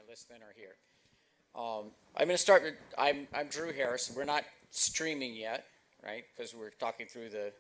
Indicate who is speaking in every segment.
Speaker 1: listening are here. I'm going to start with I'm Drew Harris. We're not streaming yet, right? Because we're talking through the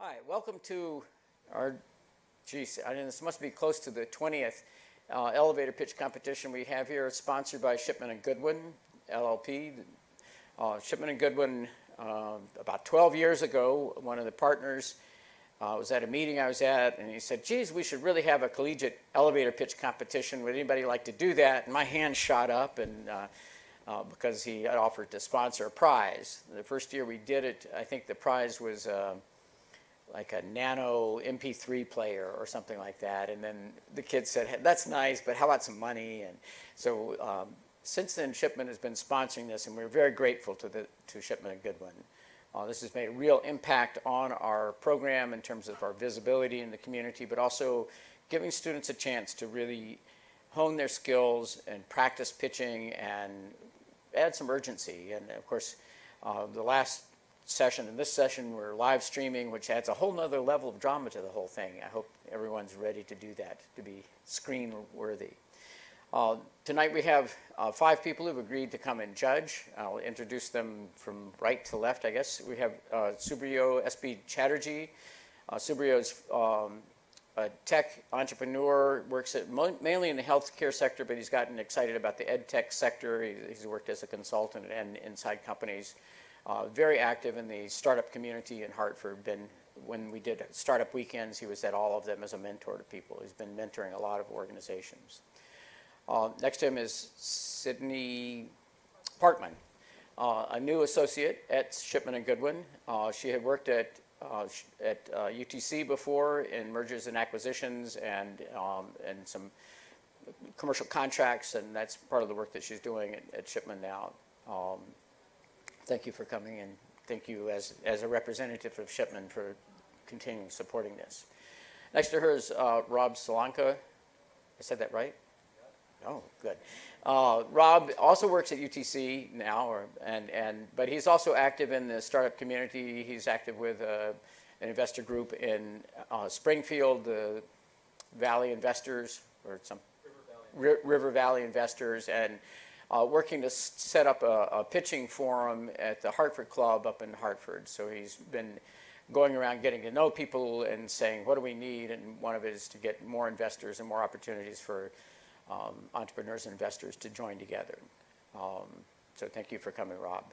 Speaker 1: Hi, welcome to our, geez, I mean, this must be close to the 20th elevator pitch competition we have here. It's sponsored by Shipman and Goodwin, LLP. Shipman and Goodwin, about 12 years ago, one of the partners was at a meeting I was at, and he said, geez, we should really have a collegiate elevator pitch competition. Would anybody like to do that? And my hand shot up, and because he had offered to sponsor a prize. The first year we did it, I think the prize was like a nano MP3 player or something like that. And then the kids said, hey, that's nice, but how about some money? And so since then, Shipman has been sponsoring this, and we're very grateful to Shipman and Goodwin. This has made a real impact on our program in terms of our visibility in the community, but also giving students a chance to really hone their skills and practice pitching and add some urgency. And of course, the last session and this session we're live streaming, which adds a whole nother level of drama to the whole thing. I hope everyone's ready to do that, to be screen worthy. Tonight we have 5 people who've agreed to come and judge. I'll introduce them from right to left, I guess. We have Subriyo S.B. Chatterjee. Subriyo's a tech entrepreneur, works mainly in the healthcare sector, but he's gotten excited about the ed tech sector. He's worked as a consultant and inside companies. Very active in the startup community in Hartford. When we did startup weekends, he was at all of them as a mentor to people. He's been mentoring a lot of organizations. Next to him is Sydney Parkman, a new associate at Shipman and Goodwin. She had worked at UTC before in mergers and acquisitions and some commercial contracts, and that's part of the work that she's doing at Shipman now. Thank you for coming, and thank you as a representative of Shipman for continuing supporting this. Next to her is Rob Solanka. I said that right? Oh, good. Rob also works at UTC now, but he's also active in the startup community. He's active with an investor group in Springfield, the Valley Investors, or some River Valley Investors, and working to set up a pitching forum at the Hartford Club up in Hartford. So he's been going around getting to know people and saying, what do we need? And one of it is to get more investors and more opportunities for entrepreneurs and investors to join together. So thank you for coming, Rob.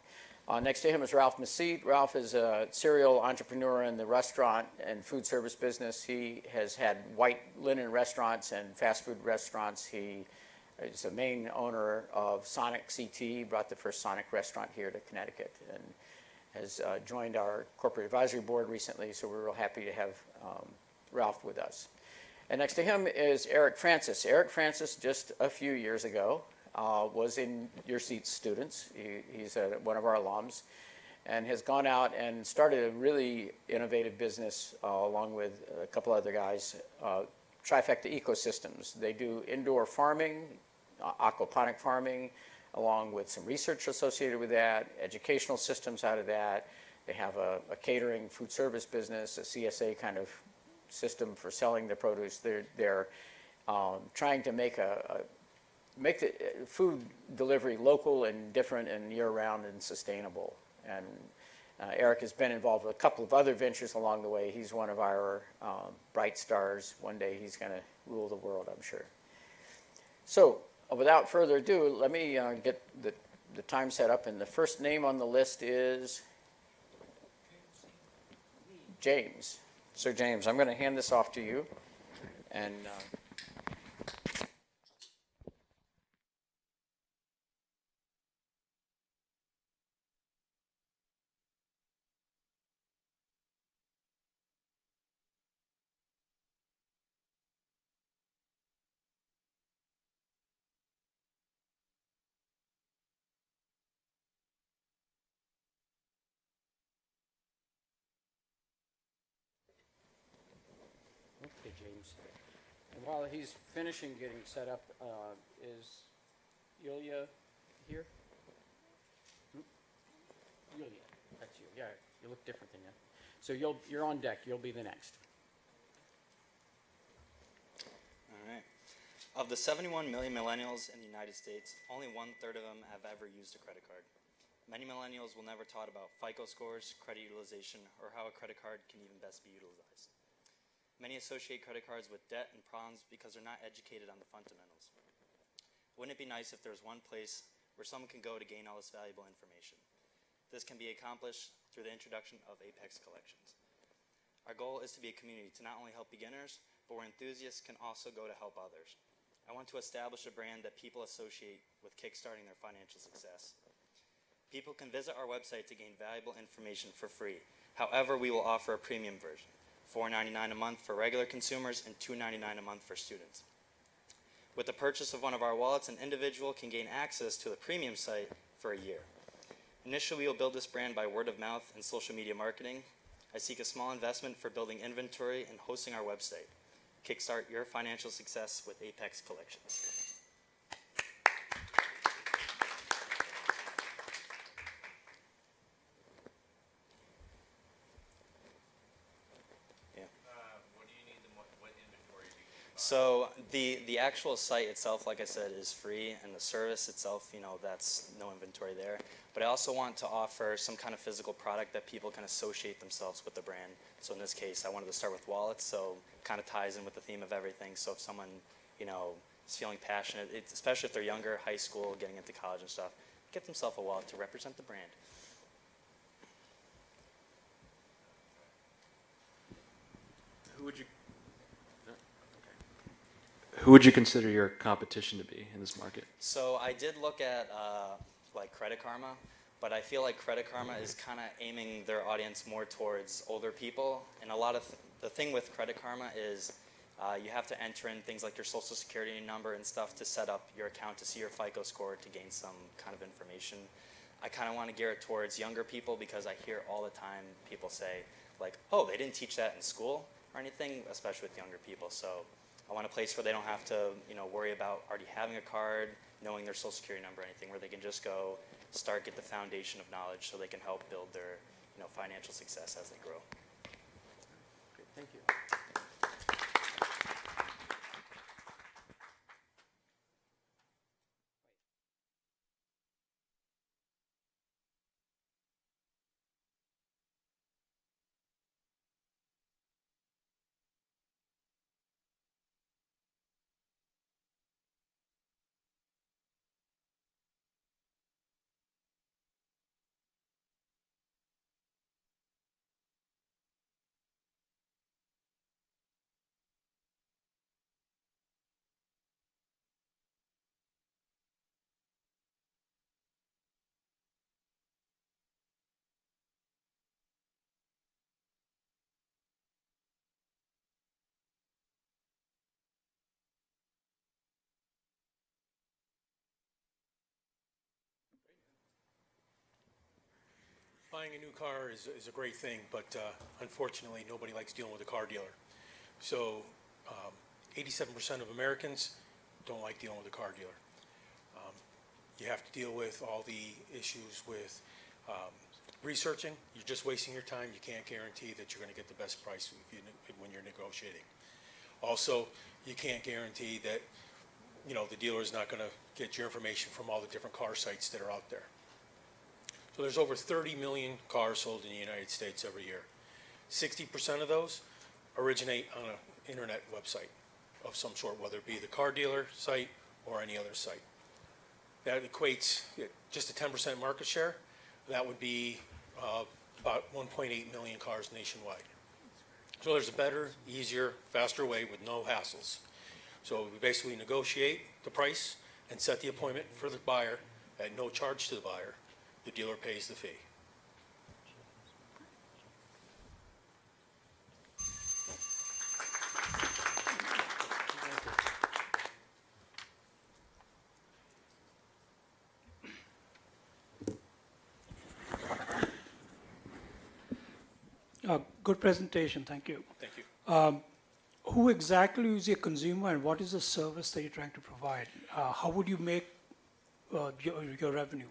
Speaker 1: Next to him is Ralph Mesite. Ralph is a serial entrepreneur in the restaurant and food service business. He has had white linen restaurants and fast food restaurants. He is the main owner of Sonic CT, brought the first Sonic restaurant here to Connecticut, and has joined our corporate advisory board recently, so we're real happy to have Ralph with us. And next to him is Eric Francis. Eric Francis, just a few years ago, was in your seats, students. He's one of our alums, and has gone out and started a really innovative business along with a couple other guys, Trifecta Ecosystems. They do indoor farming, aquaponic farming, along with some research associated with that, educational systems out of that. They have a catering food service business, a CSA kind of system for selling the produce. They're trying to make the food delivery local and different and year-round and sustainable. And Eric has been involved with a couple of other ventures along the way. He's one of our bright stars. One day he's going to rule the world, I'm sure. So without further ado, let me get the time set up. And the first name on the list is James. Sir James, I'm going to hand this off to you. And okay, James. And while he's finishing getting set up, is Yulia here? Yulia, that's you. Yeah, you look different than you. So you're on deck. You'll be the next.
Speaker 2: All right. Of the 71 million millennials in the United States, only 1/3 of them have ever used a credit card. Many millennials will never taught about FICO scores, credit utilization, or how a credit card can even best be utilized. Many associate credit cards with debt and problems because they're not educated on the fundamentals. Wouldn't it be nice if there was one place where someone can go to gain all this valuable information? This can be accomplished through the introduction of Apex Collections. Our goal is to be a community to not only help beginners, but where enthusiasts can also go to help others. I want to establish a brand that people associate with kickstarting their financial success. People can visit our website to gain valuable information for free. However, we will offer a premium version, $4.99 a month for regular consumers and $2.99 a month for students. With the purchase of one of our wallets, an individual can gain access to the premium site for a year. Initially, we will build this brand by word of mouth and social media marketing. I seek a small investment for building inventory and hosting our website. Kickstart your financial success with Apex Collections.
Speaker 3: What do you need and what inventory do you need?
Speaker 2: So the actual site itself, like I said, is free, and the service itself, that's no inventory there. But I also want to offer some kind of physical product that people can associate themselves with the brand. So in this case, I wanted to start with wallets, so kind of ties in with the theme of everything. So if someone, is feeling passionate, especially if they're younger, high school, getting into college and stuff, get themselves a wallet to represent the brand.
Speaker 4: Who would you consider your competition to be in this market?
Speaker 2: So I did look at like Credit Karma, but I feel like Credit Karma is kind of aiming their audience more towards older people. And a lot of the thing with Credit Karma is you have to enter in things like your social security number and stuff to set up your account to see your FICO score to gain some kind of information. I kind of want to gear it towards younger people because I hear all the time people say like, oh, they didn't teach that in school or anything, especially with younger people. So I want a place where they don't have to, worry about already having a card, knowing their social security number, anything, where they can just go start, get the foundation of knowledge so they can help build their, financial success as they grow.
Speaker 1: Great, thank you.
Speaker 5: Buying a new car is a great thing, but unfortunately, nobody likes dealing with a car dealer. So 87% of Americans don't like dealing with a car dealer. You have to deal with all the issues with researching. You're just wasting your time. You can't guarantee that you're going to get the best price when you're negotiating. Also, you can't guarantee that the dealer is not going to get your information from all the different car sites that are out there. So there's over 30 million cars sold in the United States every year. 60% of those originate on an internet website of some sort, whether it be the car dealer site or any other site. That equates just a 10% market share. That would be about 1.8 million cars nationwide. So there's a better, easier, faster way with no hassles. So we basically negotiate the price and set the appointment for the buyer at no charge to the buyer. The dealer pays the fee.
Speaker 6: Good presentation, thank you.
Speaker 5: Thank you.
Speaker 6: Who exactly is your consumer and what is the service that you're trying to provide? How would you make your revenue?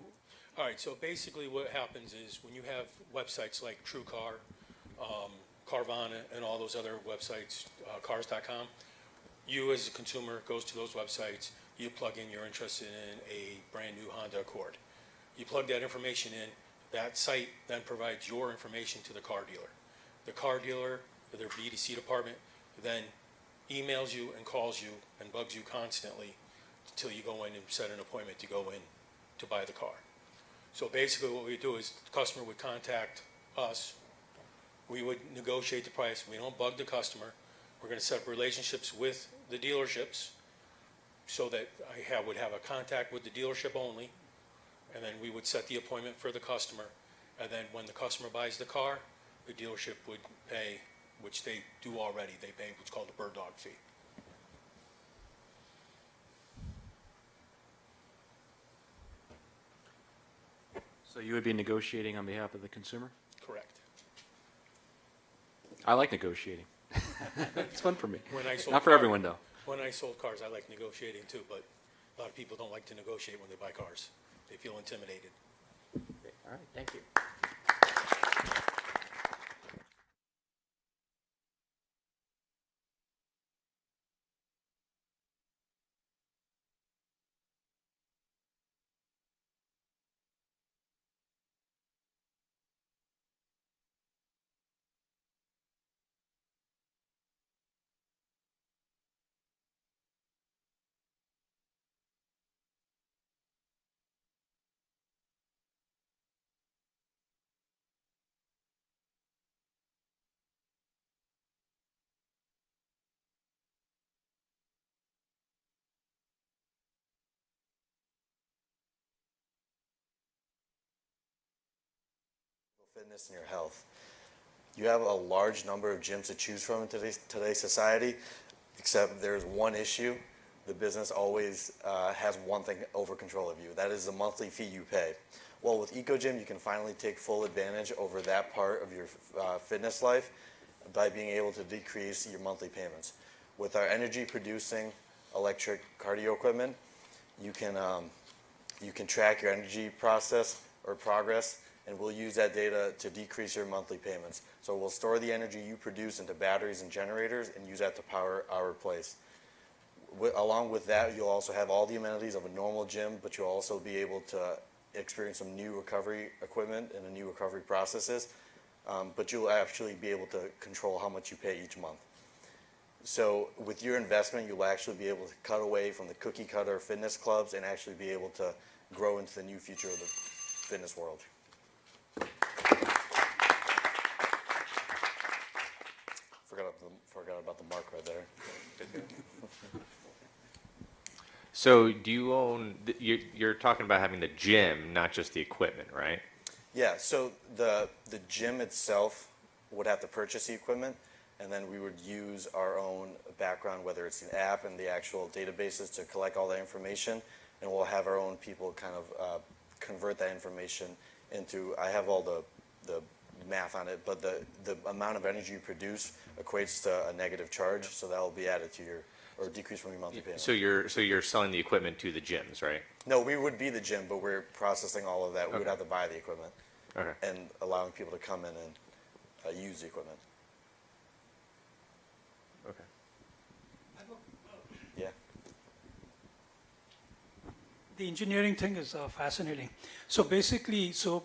Speaker 5: All right, so basically what happens is when you have websites like TrueCar, Carvana, and all those other websites, cars.com, you as a consumer goes to those websites, you plug in you're interested in a brand new Honda Accord. You plug that information in, that site then provides your information to the car dealer. The car dealer, their BDC department, then emails you and calls you and bugs you constantly until you go in and set an appointment to go in to buy the car. So basically what we do is the customer would contact us. We would negotiate the price. We don't bug the customer. We're going to set up relationships with the dealerships so that I would have a contact with the dealership only, and then we would set the appointment for the customer. And then when the customer buys the car, the dealership would pay, which they do already. They pay what's called a bird dog fee.
Speaker 4: So you would be negotiating on behalf of the consumer?
Speaker 5: Correct.
Speaker 4: I like negotiating. It's fun for me.
Speaker 5: When I sold
Speaker 4: Not for
Speaker 5: cars-
Speaker 4: everyone, though.
Speaker 5: When I sold cars, I like negotiating too, but a lot of people don't like to negotiate when they buy cars. They feel intimidated.
Speaker 1: All right, thank you.
Speaker 7: Fitness and your health. You have a large number of gyms to choose from in today's society, except there's one issue. The business always has one thing over control of you. That is the monthly fee you pay. Well, with EcoGym, you can finally take full advantage over that part of your fitness life by being able to decrease your monthly payments. With our energy-producing electric cardio equipment, you can track your energy process or progress, and we'll use that data to decrease your monthly payments. So we'll store the energy you produce into batteries and generators and use that to power our place. Along with that, you'll also have all the amenities of a normal gym, but you'll also be able to experience some new recovery equipment and the new recovery processes, but you'll actually be able to control how much you pay each month. So with your investment, you'll actually be able to cut away from the cookie cutter fitness clubs and actually be able to grow into the new future of the fitness world. Forgot about the mark right there.
Speaker 3: So do you own, you're talking about having the gym, not just the equipment, right?
Speaker 7: Yeah, so the gym itself would have to purchase the equipment, and then we would use our own background, whether it's the app and the actual databases to collect all that information, and we'll have our own people kind of convert that information into, I have all the math on it, but the amount of energy you produce equates to a negative charge, so that will be added to your, or decrease from your monthly payment.
Speaker 3: So you're selling the equipment to the gyms, right?
Speaker 7: No, we would be the gym, but we're processing all of that. We would have to buy the equipment
Speaker 3: Okay.
Speaker 7: and allowing people to come in and use the equipment.
Speaker 3: Okay.
Speaker 7: Yeah.
Speaker 6: The engineering thing is fascinating. So basically, so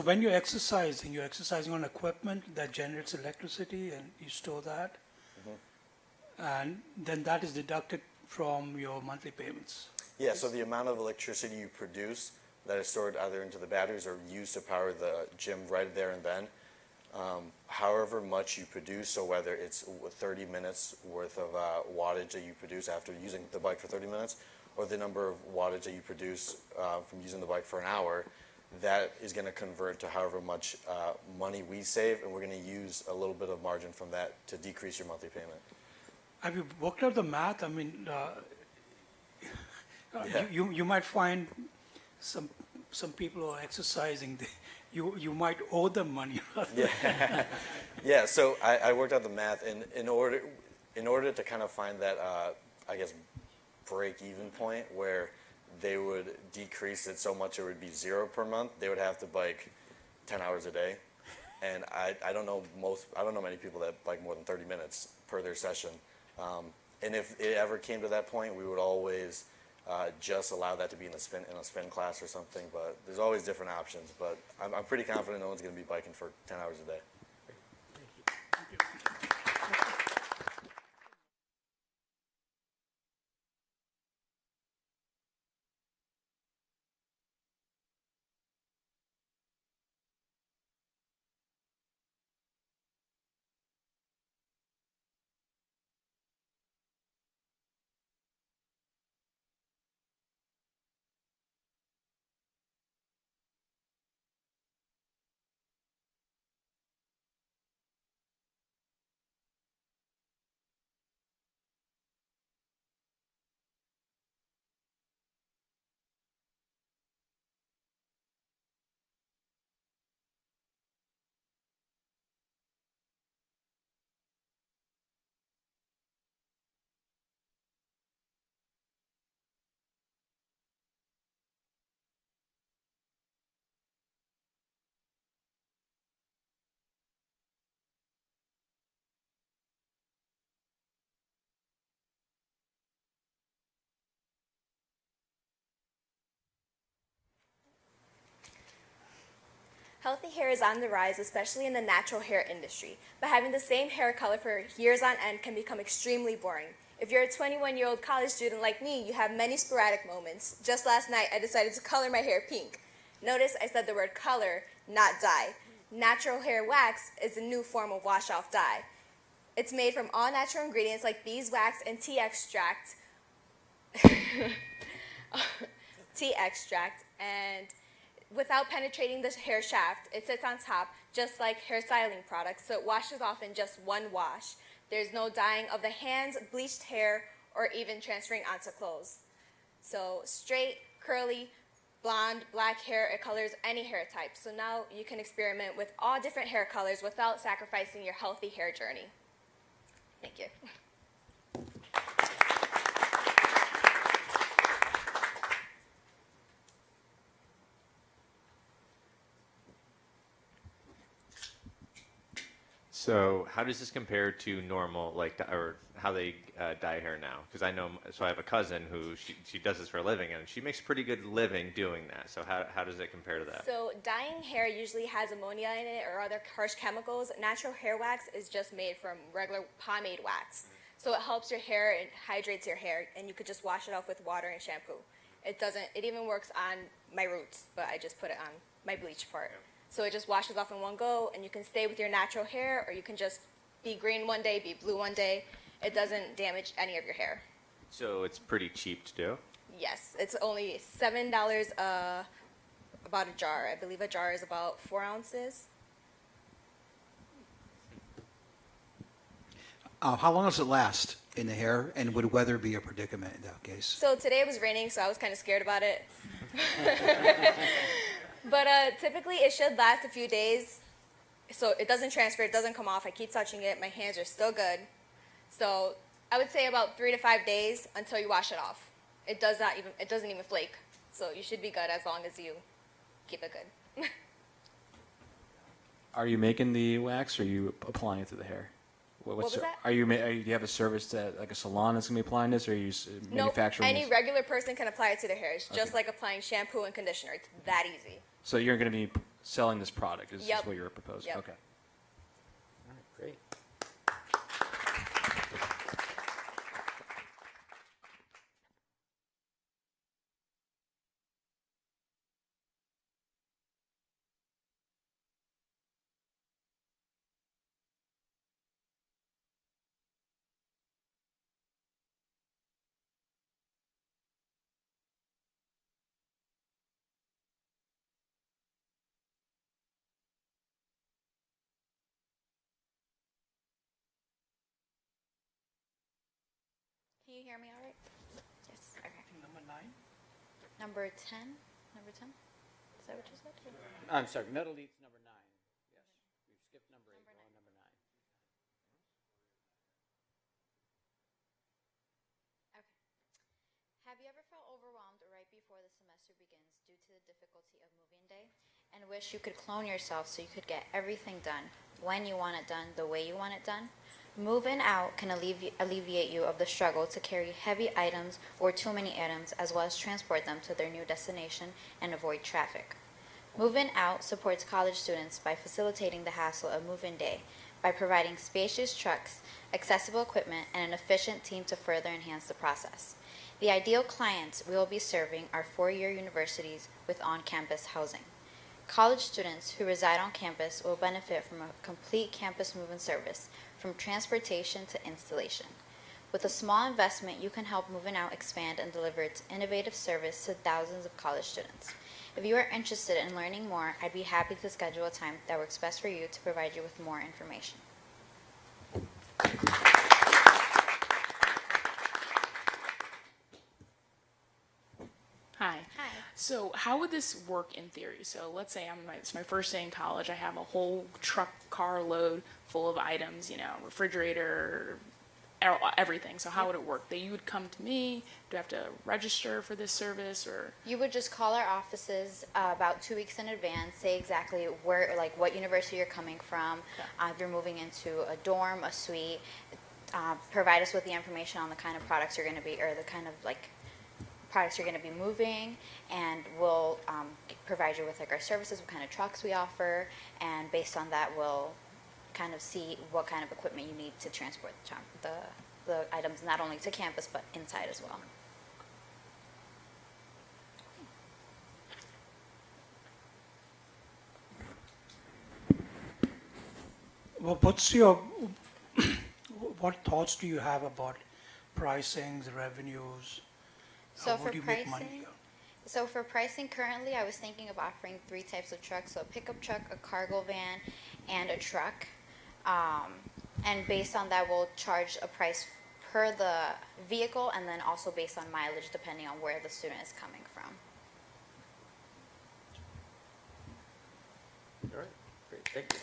Speaker 6: when you're exercising on equipment that generates electricity and you store that, and then that is deducted from your monthly payments.
Speaker 7: Yeah, so the amount of electricity you produce that is stored either into the batteries or used to power the gym right there and then, however much you produce, so whether it's 30 minutes worth of wattage that you produce after using the bike for 30 minutes, or the number of wattage that you produce from using the bike for an hour, that is going to convert to however much money we save, and we're going to use a little bit of margin from that to decrease your monthly payment.
Speaker 6: Have you worked out the math? I mean,
Speaker 7: Yeah.
Speaker 6: you might find some people who are exercising, you might owe them money.
Speaker 7: Yeah, yeah. So I worked out the math, and in order to kind of find that, I guess, break-even point where they would decrease it so much it would be zero per month, they would have to bike 10 hours a day, and I don't know many people that bike more than 30 minutes per their session, and if it ever came to that point, we would always just allow that to be in a spin class or something. But there's always different options. But I'm pretty confident no one's going to be biking for 10 hours a day.
Speaker 8: Healthy hair is on the rise, especially in the natural hair industry, but having the same hair color for years on end can become extremely boring. If you're a 21-year-old college student like me, you have many sporadic moments. Just last night, I decided to color my hair pink. Notice I said the word color, not dye. Natural hair wax is a new form of wash-off dye. It's made from all natural ingredients like beeswax and tea extract, and without penetrating the hair shaft, it sits on top just like hair styling products, so it washes off in just one wash. There's no dyeing of the hands, bleached hair, or even transferring onto clothes. So straight, curly, blonde, black hair, it colors any hair type. So now you can experiment with all different hair colors without sacrificing your healthy hair journey. Thank you.
Speaker 3: So how does this compare to normal, like, or how they dye hair now? Because I know, so I have a cousin who she does this for a living, and she makes pretty good living doing that. So how does it compare to that?
Speaker 8: So dyeing hair usually has ammonia in it or other harsh chemicals. Natural hair wax is just made from regular pomade wax. So it helps your hair, it hydrates your hair, and you could just wash it off with water and shampoo. It even works on my roots, but I just put it on my bleach part. So it just washes off in one go, and you can stay with your natural hair, or you can just be green one day, be blue one day. It doesn't damage any of your hair.
Speaker 3: So it's pretty cheap to do?
Speaker 8: Yes, it's only $7 about a jar. I believe a jar is about 4 ounces.
Speaker 9: How long does it last in the hair, and would weather be a predicament in that case?
Speaker 8: So today it was raining, so I was kind of scared about it. But typically it should last a few days. So it doesn't transfer, it doesn't come off. I keep touching it, my hands are still good. So I would say about 3 to 5 days until you wash it off. It doesn't even flake. So you should be good as long as you keep it good.
Speaker 4: Are you making the wax, or are you applying it to the hair?
Speaker 8: Was that?
Speaker 4: Do you have a service that, like a salon that's gonna be applying this, or are you
Speaker 8: Nope,
Speaker 4: manufacturing
Speaker 8: any
Speaker 4: this?
Speaker 8: regular person can apply it to their hair. It's just like applying shampoo and conditioner. It's that easy.
Speaker 4: So you're gonna be selling this product, is
Speaker 8: Yep.
Speaker 4: what you're proposing?
Speaker 8: Yep.
Speaker 4: Okay.
Speaker 1: All right, great.
Speaker 10: Can you hear me all right? Yes. Okay.
Speaker 6: Number 9.
Speaker 10: Number 10? Number 10? Is that what you said?
Speaker 1: I'm sorry, metal leads number 9. Yes, we've skipped number 8, we're on number 9.
Speaker 10: Okay. Have you ever felt overwhelmed right before the semester begins due to the difficulty of moving day and wish you could clone yourself so you could get everything done when you want it done, the way you want it done? Move-in out can alleviate you of the struggle to carry heavy items or too many items, as well as transport them to their new destination and avoid traffic. Move-in out supports college students by facilitating the hassle of move-in day by providing spacious trucks, accessible equipment, and an efficient team to further enhance the process. The ideal clients we will be serving are four-year universities with on-campus housing. College students who reside on campus will benefit from a complete campus move-in service, from transportation to installation. With a small investment, you can help Move-In Out expand and deliver its innovative service to thousands of college students. If you are interested in learning more, I'd be happy to schedule a time that works best for you to provide you with more information.
Speaker 11: Hi.
Speaker 10: Hi.
Speaker 11: So how would this work in theory? So let's say it's my first day in college. I have a whole car load full of items, refrigerator, everything. So how would it work? That you would come to me? Do I have to register for this service, or?
Speaker 10: You would just call our offices about 2 weeks in advance, say exactly where, like what university you're coming from, if you're moving into a dorm, a suite, provide us with the information on the kind of products you're going to be, or the kind of products you're going to be moving, and we'll provide you with our services, what kind of trucks we offer, and based on that we'll kind of see what kind of equipment you need to transport the items, not only to campus but inside as well.
Speaker 6: Well, what thoughts do you have about pricing, the revenues?
Speaker 10: So
Speaker 6: How
Speaker 10: for
Speaker 6: would you make money?
Speaker 10: pricing, so for pricing currently, I was thinking of offering 3 types of trucks: so a pickup truck, a cargo van, and a truck. And based on that, we'll charge a price per the vehicle, and then also based on mileage, depending on where the student is coming from.
Speaker 3: All right, great, thank you.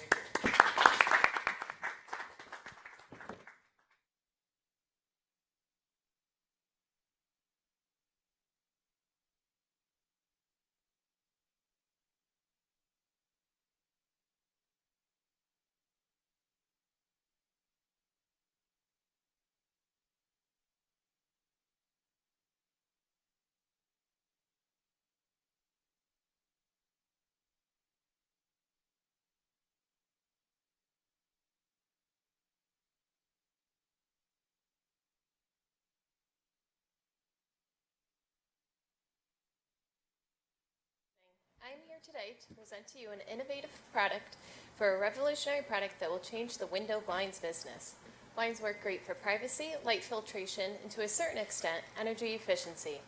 Speaker 12: I'm here today to present to you an innovative product for a revolutionary product that will change the window blinds business. Blinds work great for privacy, light filtration, and to a certain extent, energy efficiency.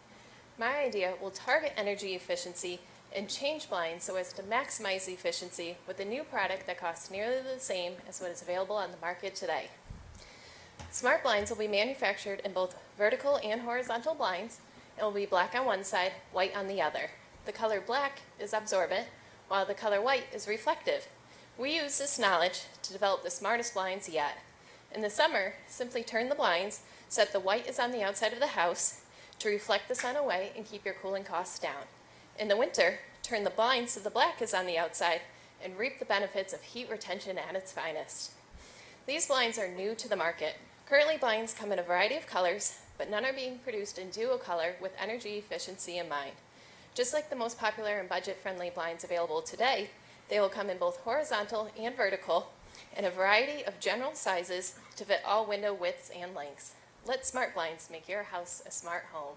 Speaker 12: My idea will target energy efficiency and change blinds so as to maximize efficiency with a new product that costs nearly the same as what is available on the market today. Smart blinds will be manufactured in both vertical and horizontal blinds. It will be black on one side, white on the other. The color black is absorbent, while the color white is reflective. We use this knowledge to develop the smartest blinds yet. In the summer, simply turn the blinds so that the white is on the outside of the house to reflect the sun away and keep your cooling costs down. In the winter, turn the blinds so the black is on the outside and reap the benefits of heat retention at its finest. These blinds are new to the market. Currently, blinds come in a variety of colors, but none are being produced in duo color with energy efficiency in mind. Just like the most popular and budget-friendly blinds available today, they will come in both horizontal and vertical in a variety of general sizes to fit all window widths and lengths. Let smart blinds make your house a smart home.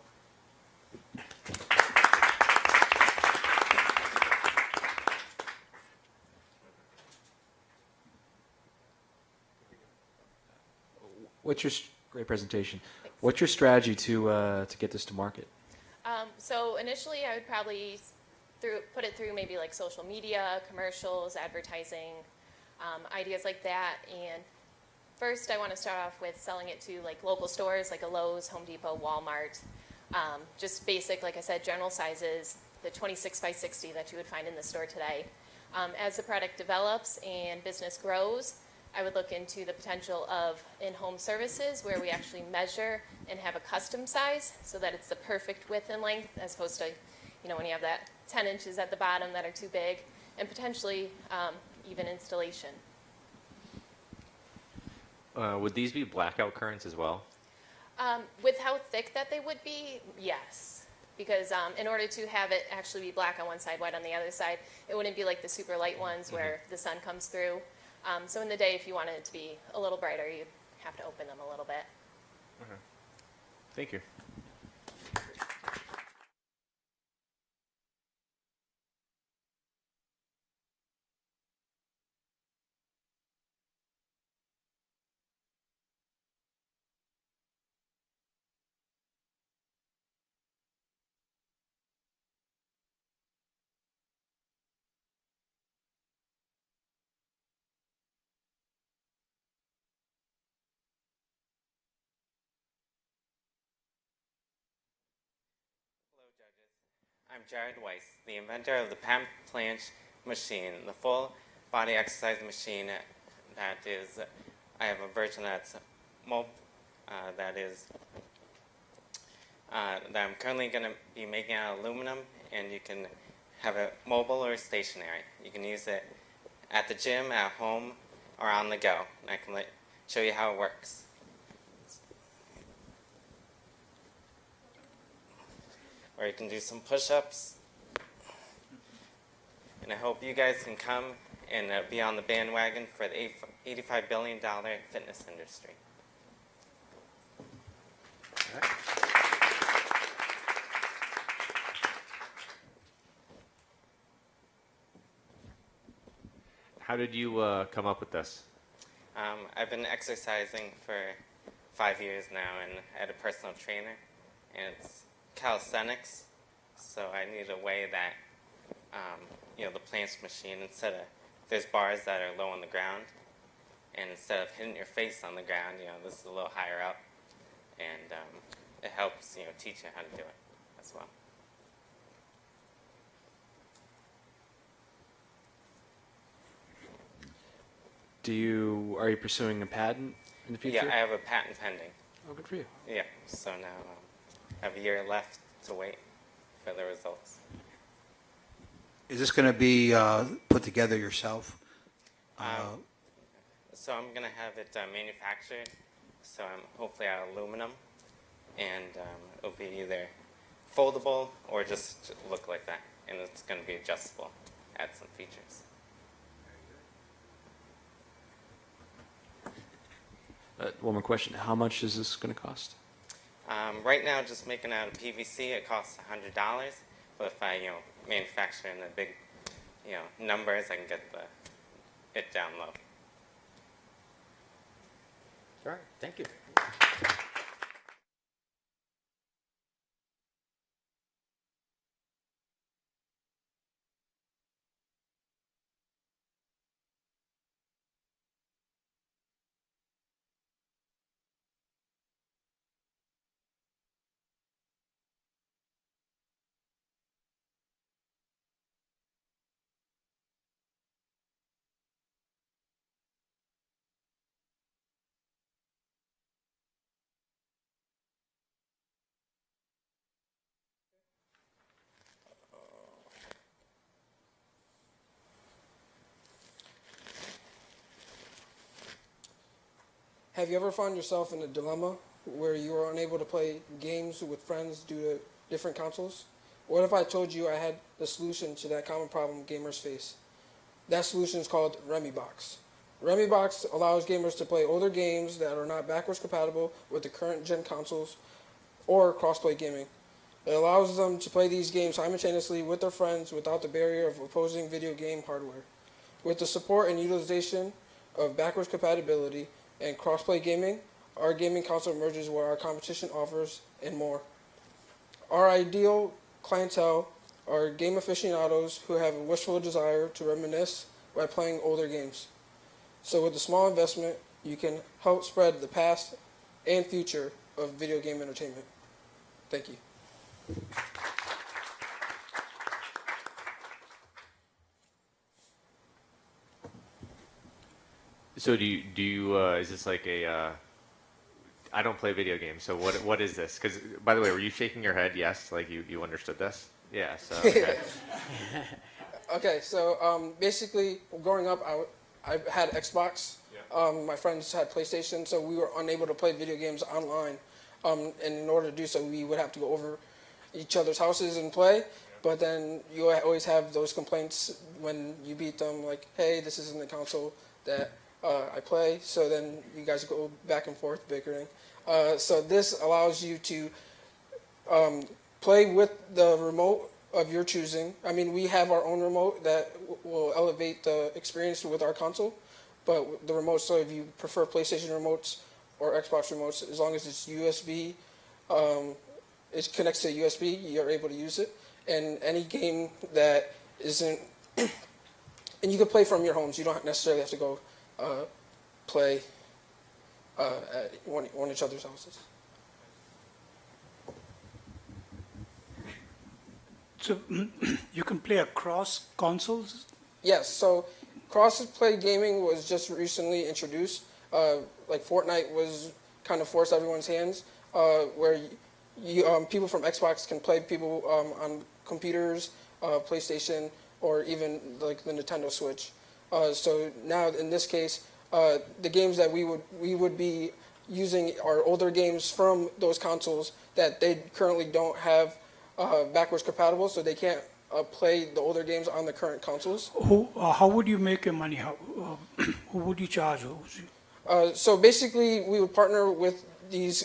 Speaker 4: Great presentation. What's your strategy to get this to market?
Speaker 12: So initially, I would probably put it through maybe like social media, commercials, advertising, ideas like that. And first, I want to start off with selling it to like local stores like a Lowe's, Home Depot, Walmart. Just basic, like I said, general sizes, the 26 by 60 that you would find in the store today. As the product develops and business grows, I would look into the potential of in-home services where we actually measure and have a custom size so that it's the perfect width and length, as opposed to, when you have that 10 inches at the bottom that are too big, and potentially even installation.
Speaker 3: Would these be blackout currents as well?
Speaker 12: With how thick that they would be, yes. Because in order to have it actually be black on one side, white on the other side, it wouldn't be like the super light ones where the sun comes through. So in the day, if you wanted it to be a little brighter, you'd have to open them a little bit.
Speaker 3: Thank you.
Speaker 13: Hello, judges. I'm Jared Weiss, the inventor of the Pant Planche machine, the full body exercise machine that is, I have a version that's that I'm currently going to be making out of aluminum, and you can have it mobile or stationary. You can use it at the gym, at home, or on the go. And I can show you how it works. Or you can do some push-ups. And I hope you guys can come and be on the bandwagon for the $85 billion fitness industry.
Speaker 3: How did you come up with this?
Speaker 13: I've been exercising for 5 years now, and I had a personal trainer, and it's calisthenics, so I need a way that, the planche machine, there's bars that are low on the ground, and instead of hitting your face on the ground, this is a little higher up, and it helps, teach you how to do it as well.
Speaker 4: Are you pursuing a patent in the future?
Speaker 13: Yeah, I have a patent pending.
Speaker 4: Oh, good for you.
Speaker 13: Yeah, so now I have a year left to wait for the results.
Speaker 9: Is this going to be put together yourself?
Speaker 13: So I'm going to have it manufactured, so I'm hopefully out of aluminum, and it'll be either foldable or just look like that, and it's going to be adjustable, add some features.
Speaker 4: One more question. How much is this going to cost?
Speaker 13: Right now, just making out of PVC, it costs $100, but if I, manufacture in the big, numbers, I can get it down low.
Speaker 1: All right, thank you.
Speaker 14: Have you ever found yourself in a dilemma where you were unable to play games with friends due to different consoles? What if I told you I had the solution to that common problem gamers face? That solution is called RemiBox. RemiBox allows gamers to play older games that are not backwards compatible with the current gen consoles or crossplay gaming. It allows them to play these games simultaneously with their friends without the barrier of opposing video game hardware. With the support and utilization of backwards compatibility and crossplay gaming, our gaming console merges what our competition offers and more. Our ideal clientele are game aficionados who have a wishful desire to reminisce by playing older games. So with a small investment, you can help spread the past and future of video game entertainment. Thank you.
Speaker 3: So do you is this like a, I don't play video games, so what is this? Because, by the way, were you shaking your head? Yes, like you understood this? Yeah, so. Okay.
Speaker 14: Okay, so basically, growing up, I had Xbox. My friends had PlayStation, so we were unable to play video games online. And in order to do so, we would have to go over each other's houses and play. But then you always have those complaints when you beat them, like, hey, this isn't the console that I play. So then you guys go back and forth bickering. So this allows you to play with the remote of your choosing. I mean, we have our own remote that will elevate the experience with our console. But the remote, so if you prefer PlayStation remotes or Xbox remotes, as long as it's USB, it connects to USB, you're able to use it. And any game that isn't, and you can play from your homes. You don't necessarily have to go play at one each other's houses.
Speaker 6: So you can play across consoles?
Speaker 14: Yes, so cross-play gaming was just recently introduced. Like Fortnite was kind of forced everyone's hands, where people from Xbox can play people on computers, PlayStation, or even like the Nintendo Switch. So now in this case, the games that we would be using are older games from those consoles that they currently don't have backwards compatible, so they can't play the older games on the current consoles.
Speaker 6: How would you make your money? Who would you charge?
Speaker 14: So basically, we would partner with these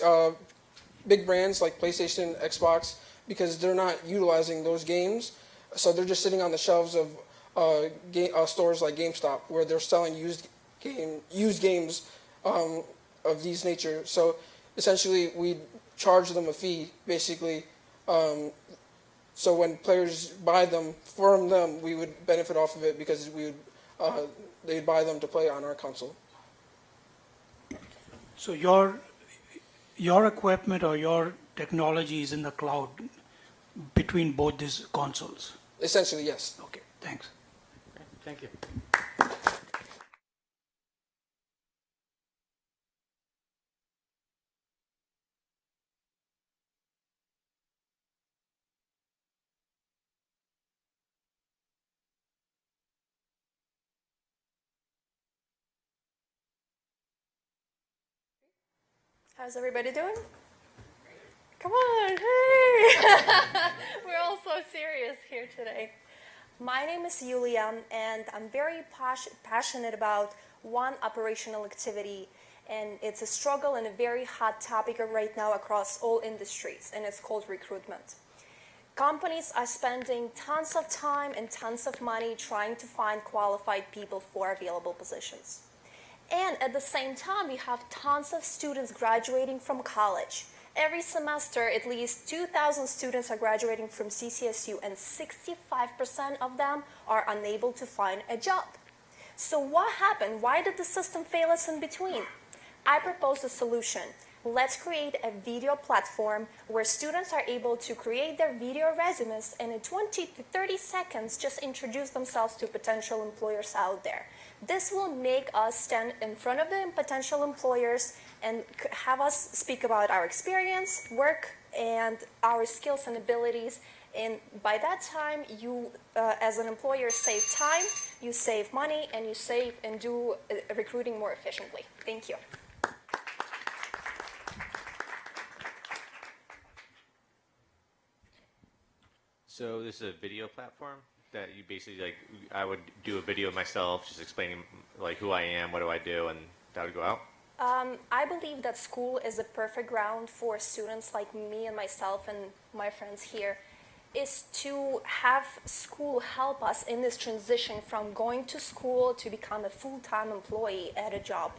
Speaker 14: big brands like PlayStation, Xbox, because they're not utilizing those games. So they're just sitting on the shelves of stores like GameStop, where they're selling used games of these nature. So essentially, we charge them a fee, basically. So when players buy them from them, we would benefit off of it because they'd buy them to play on our console.
Speaker 6: So your equipment or your technology is in the cloud between both these consoles?
Speaker 14: Essentially, yes.
Speaker 6: Okay, thanks.
Speaker 3: Thank you.
Speaker 8: How's everybody doing? Come on, hey! We're all so serious here today. My name is Yulia, and I'm very passionate about one operational activity, and it's a struggle and a very hot topic right now across all industries, and it's called recruitment. Companies are spending tons of time and tons of money trying to find qualified people for available positions. And at the same time, we have tons of students graduating from college. Every semester, at least 2,000 students are graduating from CCSU, and 65% of them are unable to find a job. So what happened? Why did the system fail us in between? I propose a solution. Let's create a video platform where students are able to create their video resumes and in 20 to 30 seconds just introduce themselves to potential employers out there. This will make us stand in front of the potential employers and have us speak about our experience, work, and our skills and abilities. And by that time, you, as an employer, save time, you save money, and you save and do recruiting more efficiently. Thank you.
Speaker 3: So this is a video platform that you basically, like, I would do a video of myself just explaining like who I am, what do I do, and that would go out?
Speaker 8: I believe that school is a perfect ground for students like me and myself and my friends here, is to have school help us in this transition from going to school to become a full-time employee at a job.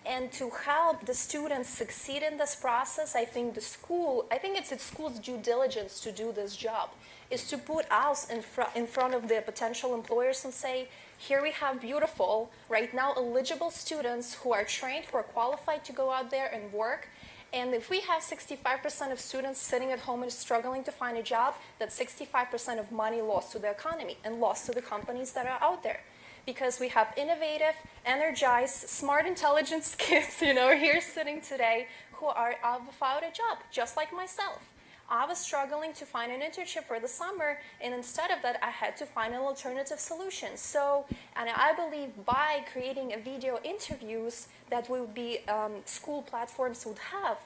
Speaker 8: And to help the students succeed in this process, I think it's the school's due diligence to do this job, is to put us in front of the potential employers and say, here we have beautiful, right now eligible students who are trained, who are qualified to go out there and work. And if we have 65% of students sitting at home and struggling to find a job, that's 65% of money lost to the economy and lost to the companies that are out there. Because we have innovative, energized, smart, intelligent kids, here sitting today who are without a job, just like myself.
Speaker 15: I was struggling to find an internship for the summer, and instead of that, I had to find an alternative solution. So, and I believe by creating a video interviews that would be school platforms would have,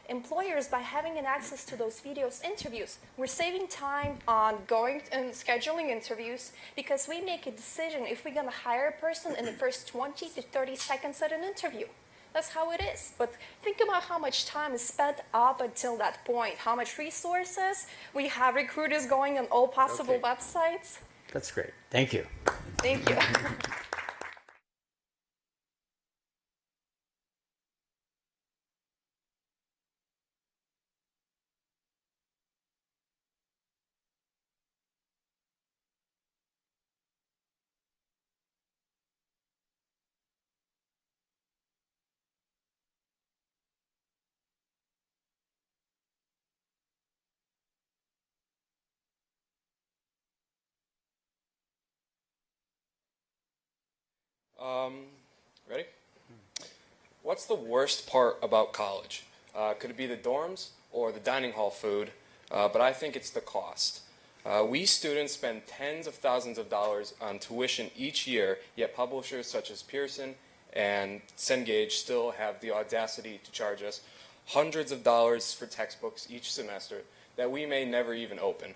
Speaker 15: employers, by having an access to those videos interviews, we're saving time on going and scheduling interviews because we make a decision if we're going to hire a person in the first 20 to 30 seconds at an interview. That's how it is. But think about how much time is spent up until that point, how much resources. We have recruiters going on all possible websites.
Speaker 16: That's great. Thank you.
Speaker 15: Thank you.
Speaker 17: Ready? What's the worst part about college? Could it be the dorms or the dining hall food? But I think it's the cost. We students spend tens of thousands of dollars on tuition each year, yet publishers such as Pearson and Cengage still have the audacity to charge us hundreds of dollars for textbooks each semester that we may never even open.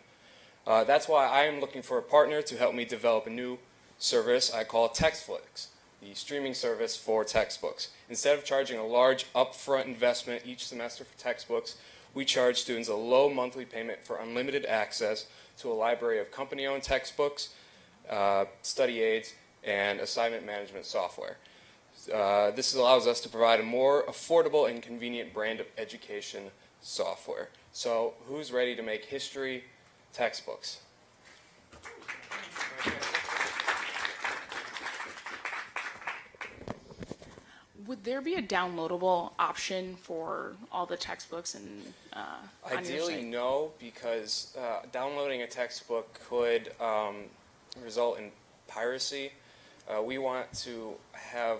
Speaker 17: That's why I am looking for a partner to help me develop a new service I call TextFlix, the streaming service for textbooks. Instead of charging a large upfront investment each semester for textbooks, we charge students a low monthly payment for unlimited access to a library of company-owned textbooks, study aids, and assignment management software. This allows us to provide a more affordable and convenient brand of education software. So who's ready to make history textbooks?
Speaker 11: Would there be a downloadable option for all the textbooks and on your
Speaker 17: Ideally,
Speaker 11: site?
Speaker 17: no, because downloading a textbook could result in piracy. We want to have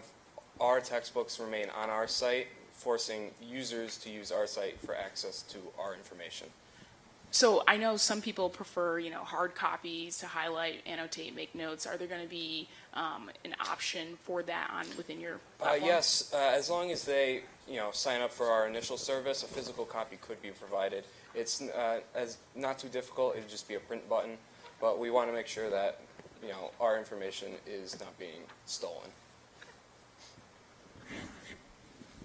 Speaker 17: our textbooks remain on our site, forcing users to use our site for access to our information.
Speaker 11: So I know some people prefer, hard copies to highlight, annotate, make notes. Are there going to be an option for that within your platform?
Speaker 17: Yes, as long as they, sign up for our initial service, a physical copy could be provided. It's not too difficult. It'd just be a print button, but we want to make sure that, our information is not being stolen.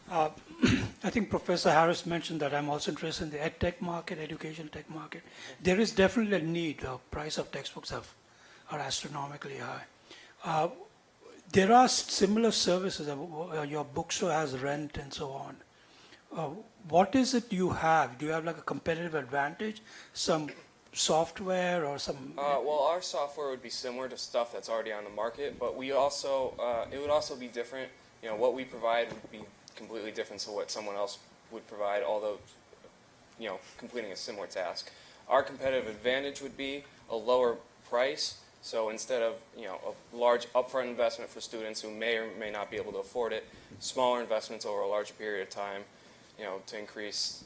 Speaker 6: I think Professor Harris mentioned that I'm also interested in the ed tech market, education tech market. There is definitely a need. The price of textbooks are astronomically high. There are similar services. Your bookstore has rent and so on. What is it you have? Do you have like a competitive advantage? Some software or some?
Speaker 17: Well, our software would be similar to stuff that's already on the market, but we also it would also be different. What we provide would be completely different to what someone else would provide, although completing a similar task. Our competitive advantage would be a lower price. So instead of a large upfront investment for students who may or may not be able to afford it, smaller investments over a larger period of time, to increase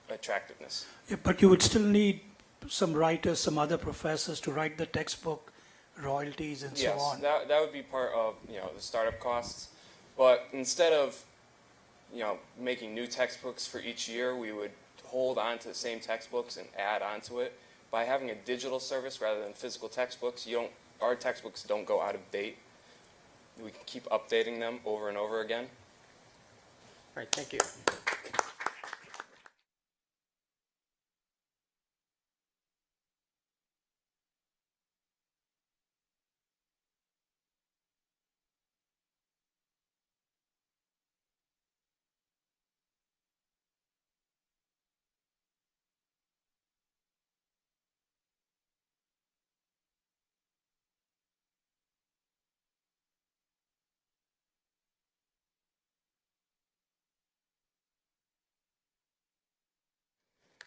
Speaker 17: attractiveness.
Speaker 6: Yeah, but you would still need some writers, some other professors to write the textbook, royalties, and so on.
Speaker 17: Yes, that would be part of the startup costs. But instead of making new textbooks for each year, we would hold on to the same textbooks and add on to it. By having a digital service rather than physical textbooks, our textbooks don't go out of date. We can keep updating them over and over again.
Speaker 16: All right, thank you.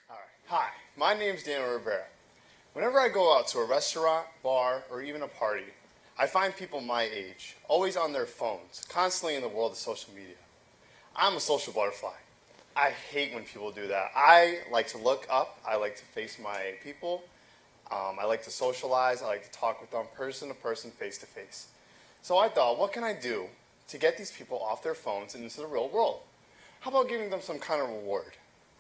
Speaker 18: All right. Hi, my name's Daniel Rivera. Whenever I go out to a restaurant, bar, or even a party, I find people my age, always on their phones, constantly in the world of social media. I'm a social butterfly. I hate when people do that. I like to look up. I like to face my people. I like to socialize. I like to talk with them person to person, face to face. So I thought, what can I do to get these people off their phones and into the real world? How about giving them some kind of reward?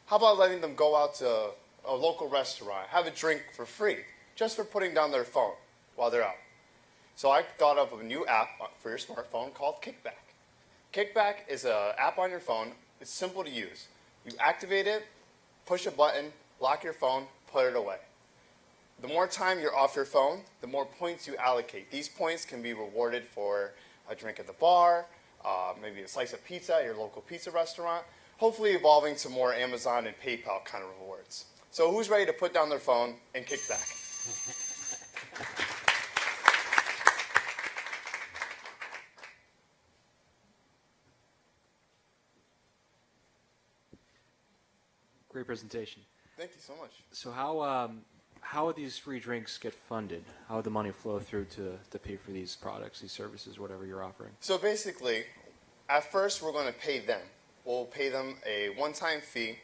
Speaker 18: How about letting them go out to a local restaurant, have a drink for free, just for putting down their phone while they're out? So I thought of a new app for your smartphone called Kickback. Kickback is an app on your phone. It's simple to use. You activate it, push a button, lock your phone, put it away. The more time you're off your phone, the more points you allocate. These points can be rewarded for a drink at the bar, maybe a slice of pizza at your local pizza restaurant, hopefully evolving to more Amazon and PayPal kind of rewards. So who's ready to put down their phone and kick back?
Speaker 4: Great presentation.
Speaker 18: Thank you so much.
Speaker 4: So how would these free drinks get funded? How would the money flow through to pay for these products, these services, whatever you're offering?
Speaker 18: So basically, at first we're going to pay them. We'll pay them a one-time fee.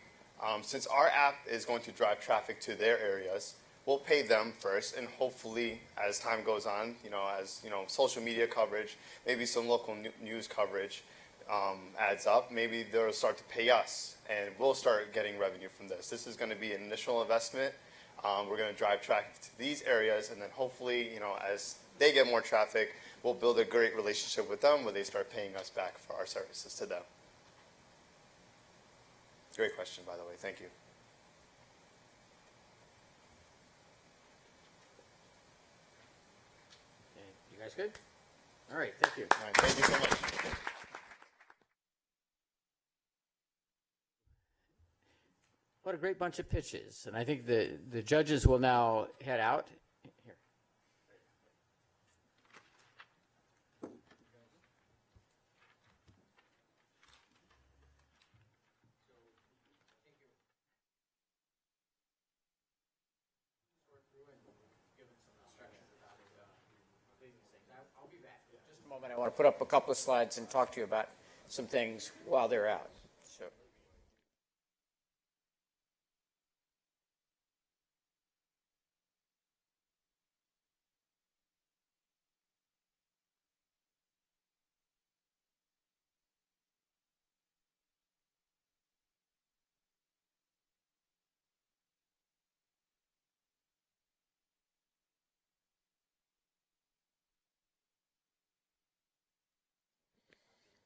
Speaker 18: Since our app is going to drive traffic to their areas, we'll pay them first, and hopefully, as time goes on, as social media coverage, maybe some local news coverage adds up, maybe they'll start to pay us, and we'll start getting revenue from this. This is going to be an initial investment. We're going to drive traffic to these areas, and then hopefully, as they get more traffic, we'll build a great relationship with them where they start paying us back for our services to them. Great question, by the way. Thank you.
Speaker 16: You guys good? All right, thank you.
Speaker 18: All right, thank you so much.
Speaker 16: What a great bunch of pitches. And I think the judges will now head out. Here.
Speaker 1: Just a moment, I want to put up a couple of slides and talk to you about some things while they're out.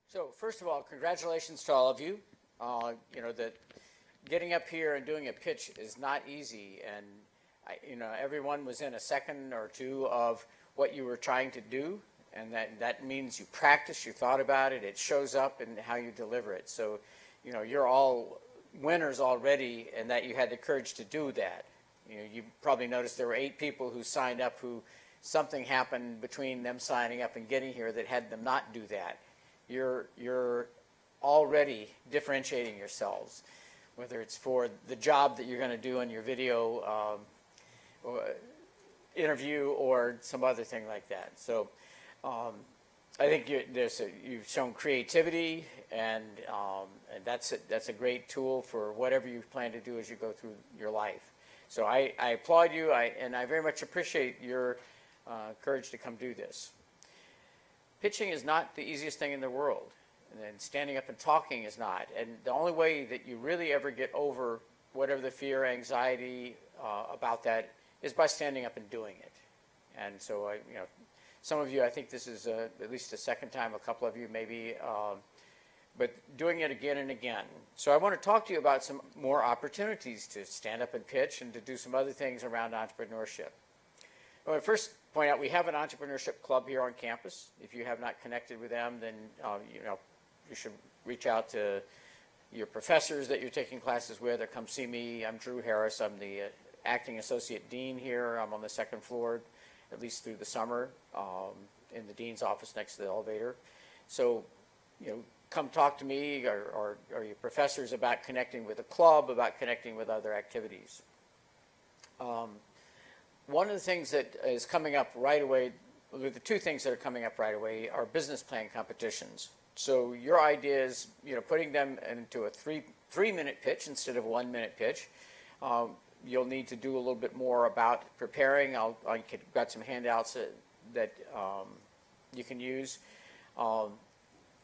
Speaker 1: So first of all, congratulations to all of you. That getting up here and doing a pitch is not easy, and everyone was in a second or two of what you were trying to do, and that means you practice, you thought about it, it shows up in how you deliver it. So, you're all winners already, and that you had the courage to do that. You probably noticed there were 8 people who signed up who something happened between them signing up and getting here that had them not do that. You're already differentiating yourselves, whether it's for the job that you're going to do in your video interview or some other thing like that. So I think you've shown creativity, and that's a great tool for whatever you plan to do as you go through your life. So I applaud you, and I very much appreciate your courage to come do this. Pitching is not the easiest thing in the world, and standing up and talking is not. And the only way that you really ever get over whatever the fear, anxiety about that is by standing up and doing it. And so, some of you, I think this is at least the second time, a couple of you maybe, but doing it again and again. So I want to talk to you about some more opportunities to stand up and pitch and to do some other things around entrepreneurship. I want to first point out we have an entrepreneurship club here on campus. If you have not connected with them, then you should reach out to your professors that you're taking classes with, or come see me. I'm Drew Harris. I'm the acting associate dean here. I'm on the second floor, at least through the summer, in the dean's office next to the elevator. So, come talk to me or your professors about connecting with a club, about connecting with other activities. One of the things that is coming up right away, the two things that are coming up right away are business plan competitions. So your idea is, putting them into a three-minute pitch instead of a 1-minute pitch. You'll need to do a little bit more about preparing. Got some handouts that you can use. I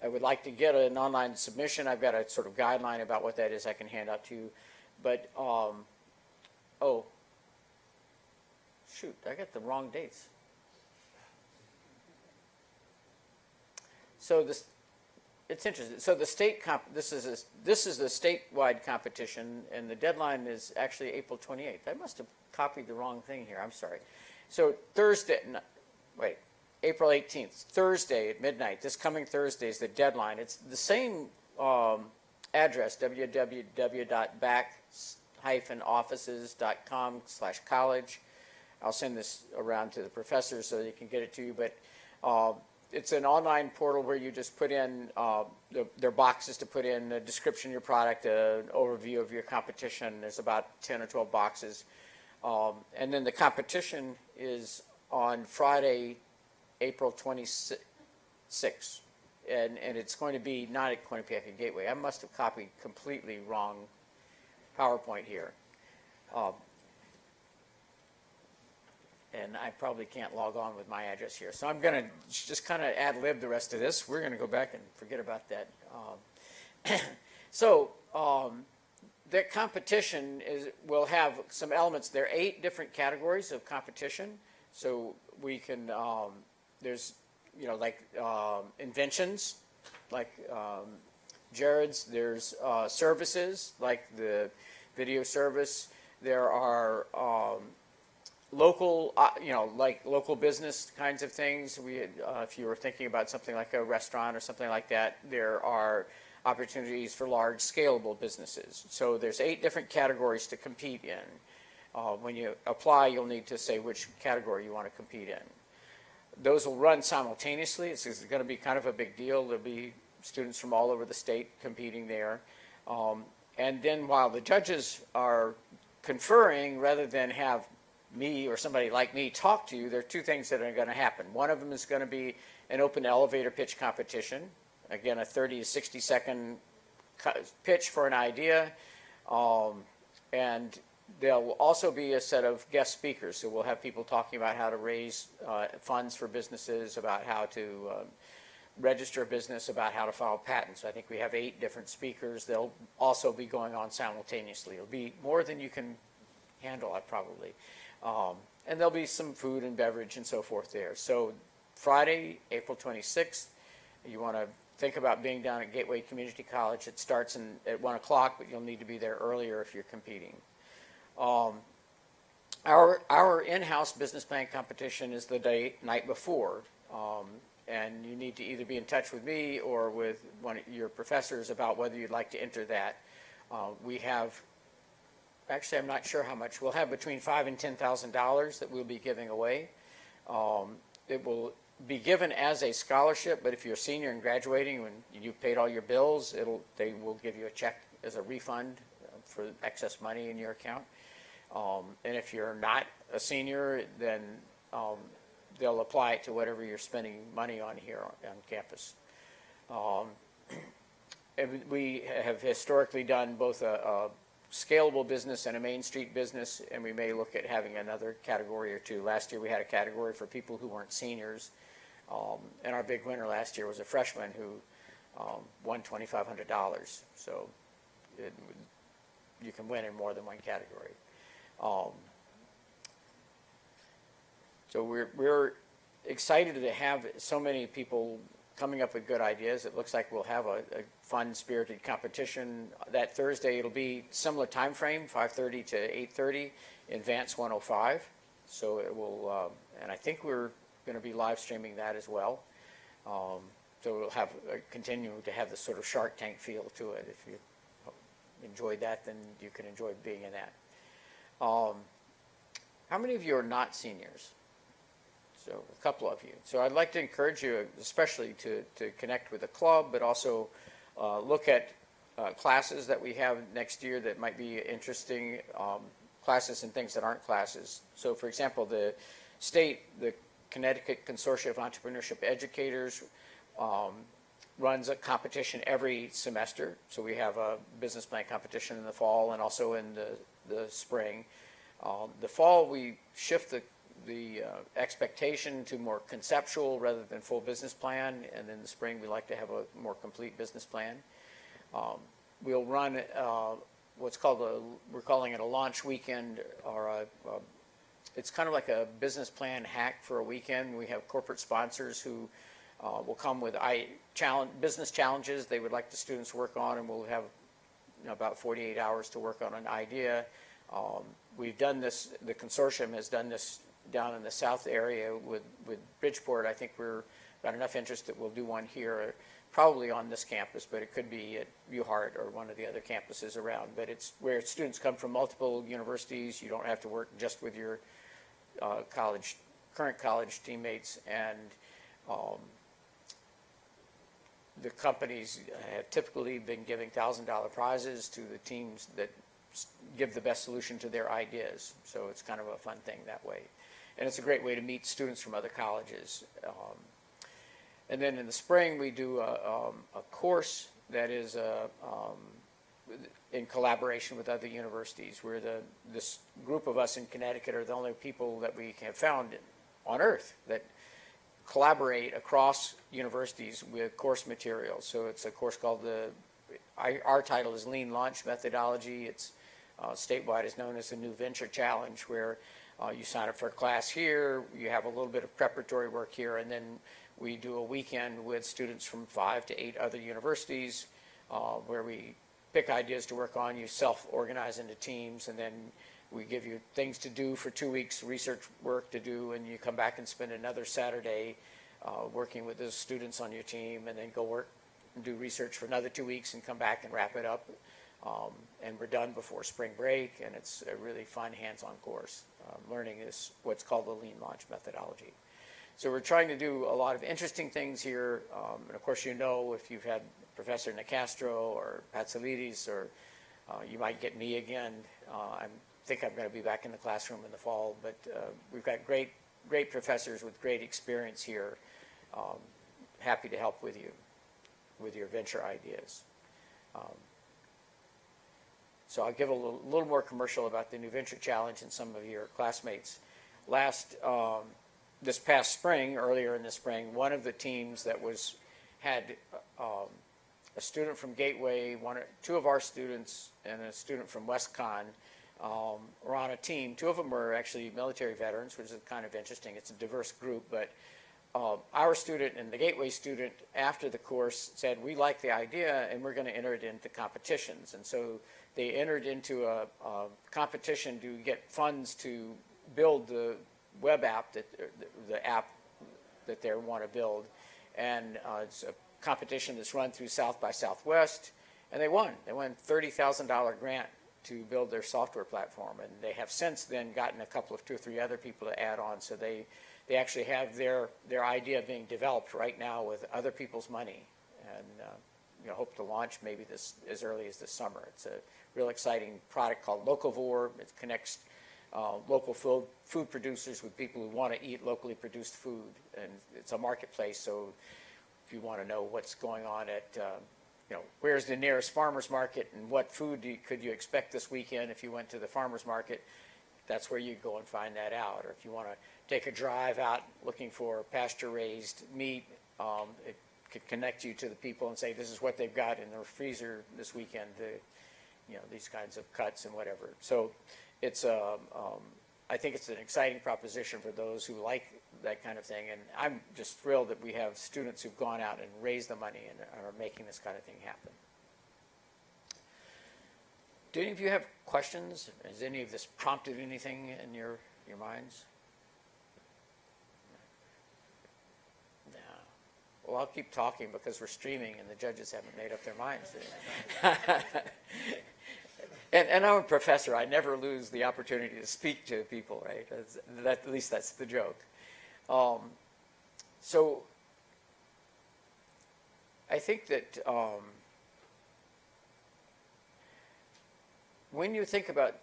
Speaker 1: would like to get an online submission. I've got a sort of guideline about what that is I can hand out to you. But, oh, shoot, I got the wrong dates. So it's interesting. So the state this is the statewide competition, and the deadline is actually April 28th. I must have copied the wrong thing here. I'm sorry. So April 18th, Thursday at midnight. This coming Thursday is the deadline. It's the same address, www.back-offices.com/college. I'll send this around to the professors so they can get it to you. But it's an online portal where you just put in, there are boxes to put in a description of your product, an overview of your competition. There's about 10 or 12 boxes. And then the competition is on Friday, April 26th. And it's going to be not at Quinnipiac Gateway. I must have copied completely wrong PowerPoint here. And I probably can't log on with my address here. So I'm going to just kind of ad-lib the rest of this. We're going to go back and forget about that. The competition will have some elements. There are 8 different categories of competition. So we can, there's, inventions, like Jared's. There's services, like the video service. There are local, like local business kinds of things. If you were thinking about something like a restaurant or something like that, there are opportunities for large scalable businesses. So there's 8 different categories to compete in. When you apply, you'll need to say which category you want to compete in. Those will run simultaneously. It's going to be kind of a big deal. There'll be students from all over the state competing there. And then while the judges are conferring, rather than have me or somebody like me talk to you, there are 2 things that are going to happen. One of them is going to be an open elevator pitch competition. Again, a 30 to 60 second pitch for an idea. And there'll also be a set of guest speakers. So we'll have people talking about how to raise funds for businesses, about how to register a business, about how to file patents. I think we have 8 different speakers. They'll also be going on simultaneously. It'll be more than you can handle, probably. And there'll be some food and beverage and so forth there. So Friday, April 26th, you want to think about being down at Gateway Community College. It starts at 1 o'clock, but you'll need to be there earlier if you're competing. Our in-house business plan competition is the night before. And you need to either be in touch with me or with one of your professors about whether you'd like to enter that. We have, actually I'm not sure how much, we'll have between $5,000 and $10,000 that we'll be giving away. It will be given as a scholarship, but if you're a senior and graduating and you've paid all your bills, they will give you a check as a refund for excess money in your account. And if you're not a senior, then they'll apply it to whatever you're spending money on here on campus. And we have historically done both a scalable business and a Main Street business, and we may look at having another category or 2. Last year we had a category for people who weren't seniors, and our big winner last year was a freshman who won $2,500. So you can win in more than one category. So we're excited to have so many people coming up with good ideas. It looks like we'll have a fun, spirited competition. That Thursday, it'll be similar time frame, 5:30 to 8:30 in Vance 105. So it will, and I think we're going to be live streaming that as well. So we'll have continue to have this sort of Shark Tank feel to it. If you enjoyed that, then you can enjoy being in that. How many of you are not seniors? So a couple of you. So I'd like to encourage you especially to connect with the club, but also look at classes that we have next year that might be interesting, classes and things that aren't classes. So for example, the Connecticut Consortium of Entrepreneurship Educators runs a competition every semester. So we have a business plan competition in the fall and also in the spring. The fall, we shift the expectation to more conceptual rather than full business plan. And in the spring, we like to have a more complete business plan. We'll run what's called we're calling it a launch weekend, or it's kind of like a business plan hack for a weekend. We have corporate sponsors who will come with business challenges they would like the students to work on, and we'll have about 48 hours to work on an idea. We've done this, the consortium has done this down in the south area with Bridgeport. I think we're got enough interest that we'll do one here, probably on this campus, but it could be at UHart or one of the other campuses around. But it's where students come from multiple universities. You don't have to work just with your current college teammates, and the companies have typically been giving $1,000 prizes to the teams that give the best solution to their ideas. So it's kind of a fun thing that way. And it's a great way to meet students from other colleges. And then in the spring, we do a course that is in collaboration with other universities. We're this group of us in Connecticut are the only people that we have found on Earth that collaborate across universities with course materials. So it's a course called our title is Lean Launch Methodology. It's statewide is known as the New Venture Challenge, where you sign up for a class here, you have a little bit of preparatory work here, and then we do a weekend with students from 5 to 8 other universities where we pick ideas to work on. You self-organize into teams, and then we give you things to do for 2 weeks, research work to do, and you come back and spend another Saturday working with those students on your team, and then go work and do research for another 2 weeks and come back and wrap it up. And we're done before spring break, and it's a really fun hands-on course. Learning is what's called the Lean Launch Methodology. So we're trying to do a lot of interesting things here. And of course, if you've had Professor Nicastro or Patsalides, or you might get me again. I think I'm going to be back in the classroom in the fall, but we've got great professors with great experience here. Happy to help with you with your venture ideas. So I'll give a little more commercial about the New Venture Challenge and some of your classmates. This past spring, earlier in the spring, one of the teams that had a student from Gateway, two of our students, and a student from WestCon were on a team. Two of them were actually military veterans, which is kind of interesting. It's a diverse group, but our student and the Gateway student, after the course, said, we like the idea, and we're going to enter it into competitions. And so they entered into a competition to get funds to build the web app, the app that they want to build. And it's a competition that's run through South by Southwest, and they won. They won a $30,000 grant to build their software platform, and they have since then gotten a couple of 2 or 3 other people to add on. So they actually have their idea being developed right now with other people's money, and hope to launch maybe as early as this summer. It's a real exciting product called Locavore. It connects local food producers with people who want to eat locally produced food, and it's a marketplace. So if you want to know what's going on at where's the nearest farmer's market and what food could you expect this weekend if you went to the farmer's market, that's where you go and find that out. Or if you want to take a drive out looking for pasture-raised meat, it could connect you to the people and say, this is what they've got in their freezer this weekend, these kinds of cuts and whatever. So it's I think it's an exciting proposition for those who like that kind of thing, and I'm just thrilled that we have students who've gone out and raised the money and are making this kind of thing happen. Do any of you have questions? Has any of this prompted anything in your minds? No. Well, I'll keep talking because we're streaming and the judges haven't made up their minds. And I'm a professor. I never lose the opportunity to speak to people, right? At least that's the joke. So I think that when you think about,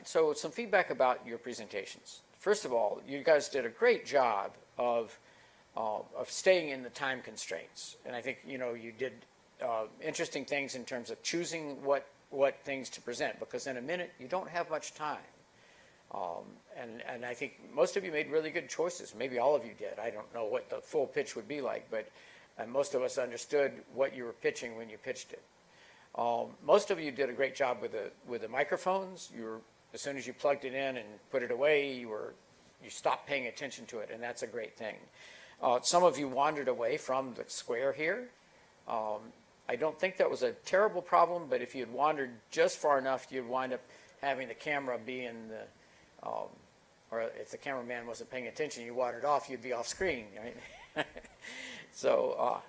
Speaker 1: so some feedback about your presentations. first of all, you guys did a great job of staying in the time constraints. And I think, you know, you did interesting things in terms of choosing what things to present, because in a minute, you don't have much time. And I think most of you made really good choices. Maybe all of you did. I don't know what the full pitch would be like, but most of us understood what you were pitching when you pitched it. Most of you did a great job with the microphones. As soon as you plugged it in and put it away, you stopped paying attention to it, and that's a great thing. Some of you wandered away from the square here. I don't think that was a terrible problem, but if you had wandered just far enough, you'd wind up having the camera be in the, or if the cameraman wasn't paying attention, you wandered off, you'd be off screen, right? So,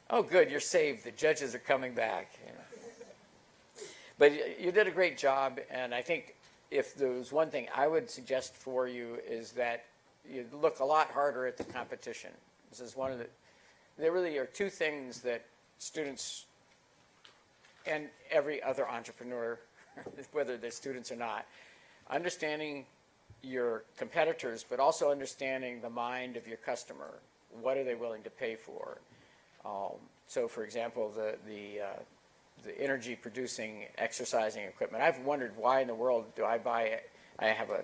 Speaker 1: oh good, you're saved. The judges are coming back. You know. But you did a great job, and I think if there was one thing I would suggest for you is that you look a lot harder at the competition. This is one of the, there really are two things that students and every other entrepreneur, whether they're students or not, understanding your competitors, but also understanding the mind of your customer. What are they willing to pay for? So, for example, the energy producing exercising equipment. I've wondered why in the world do I buy it? I have a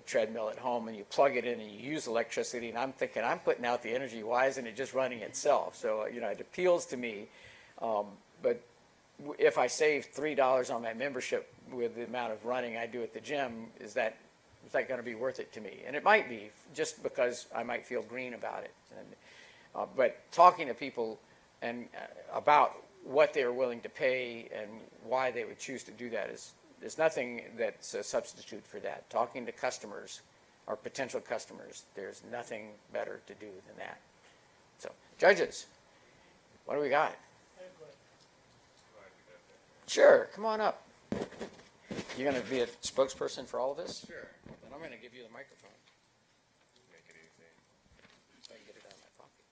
Speaker 1: treadmill at home, and you plug it in and you use electricity, and I'm thinking, I'm putting out the energy. Why isn't it just running itself? So, you know, it appeals to me. But if I save $3 on my membership with the amount of running I do at the gym, is that going to be worth it to me? And it might be, just because I might feel green about it. And, but talking to people and about what they are willing to pay and why they would choose to do that there's nothing that's a substitute for that. Talking to customers or potential customers, there's nothing better to do than that. So, judges, what do we got? Sure, come on up. You're going to be a spokesperson for all of us? Sure. Then I'm going to give you the microphone.
Speaker 19: Make it easy.
Speaker 1: So I can get it out of my pocket.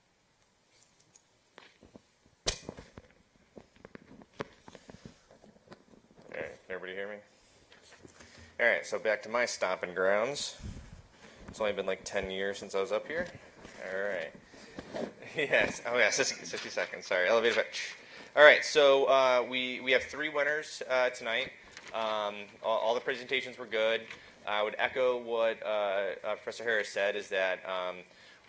Speaker 19: All right, everybody hear me? All right, so back to my stomping grounds. It's only been like 10 years since I was up here. All right. Yes. Oh, yeah, 60 seconds. Sorry, elevator pitch. All right, so we have three winners tonight. All the presentations were good. I would echo what Professor Harris said, is that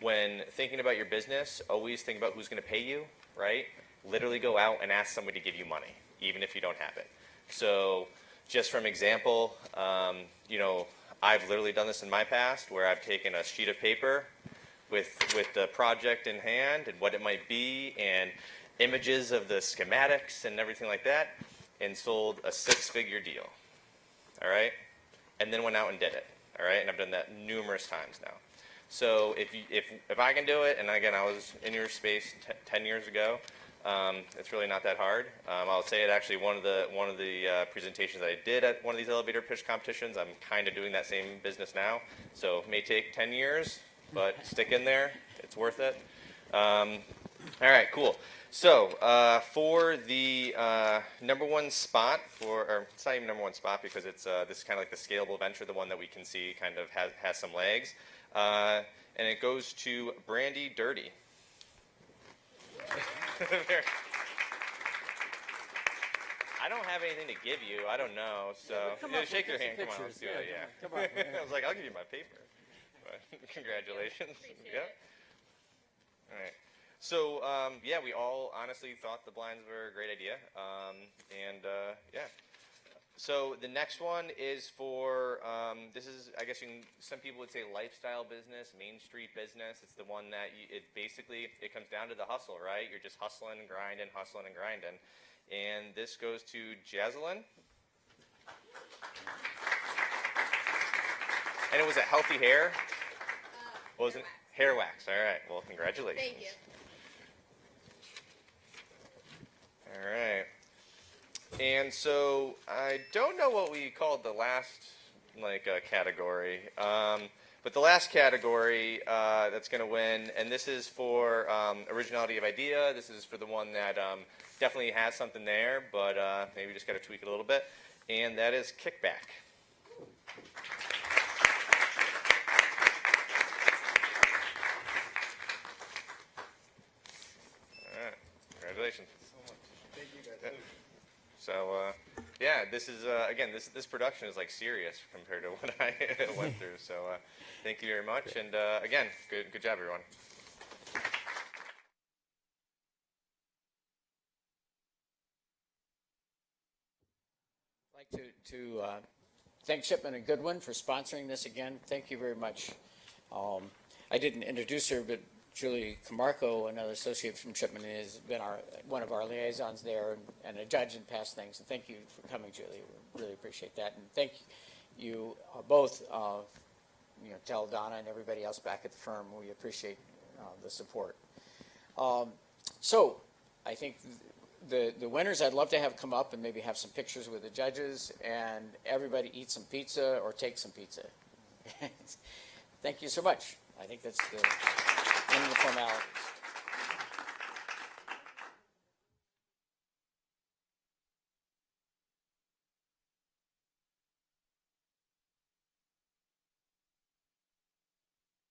Speaker 19: when thinking about your business, always think about who's going to pay you, right? Literally go out and ask somebody to give you money, even if you don't have it. So just from example, you know, I've literally done this in my past where I've taken a sheet of paper with the project in hand and what it might be and images of the schematics and everything like that, and sold a 6-figure deal, all right? And then went out and did it, all right? And I've done that numerous times now. So if I can do it, and again, I was in your space 10 years ago, it's really not that hard. I'll say it actually, one of the presentations that I did at one of these elevator pitch competitions, I'm kind of doing that same business now. So it may take 10 years, but stick in there. It's worth it. All right, cool. So for the number one spot, or it's not even number one spot because it's this is kind of like the scalable venture, the one that we can see kind of has some legs, and it goes to Brandy Dirty. I don't have anything to give you. I don't know. So shake your hand. Come on, let's do it. Yeah. Come on. I was like, I'll give you my paper. But congratulations. Yeah. All right. So yeah, we all honestly thought the blinds were a great idea, yeah. So the next one is for this is, I guess some people would say lifestyle business, Main Street business. It's the one that it comes down to the hustle, right? You're just hustling and grinding, and this goes to Jazelyn. And it was a healthy hair. What was it? Hair wax. All right. Well, congratulations.
Speaker 12: Thank you.
Speaker 19: All right. And so I don't know what we called the last category, but the last category that's going to win, and this is for originality of idea. This is for the one that definitely has something there, but maybe just got to tweak it a little bit, and that is kickback. Congratulations.
Speaker 18: Thank you guys.
Speaker 19: So, yeah, this is, again, this production is like serious compared to what I went through. So, thank you very much. And again, good job, everyone.
Speaker 1: I'd like to thank Shipman and Goodwin for sponsoring this again. Thank you very much. I didn't introduce her, but Julie Camarco, another associate from Shipman, has been one of our liaisons there and a judge in past things. And thank you for coming, Julie. We really appreciate that. And thank you both. Tell Donna and everybody else back at the firm we appreciate the support. So I think the winners I'd love to have come up and maybe have some pictures with the judges and everybody eat some pizza or take some pizza. Thank you so much. I think that's the end of the formalities.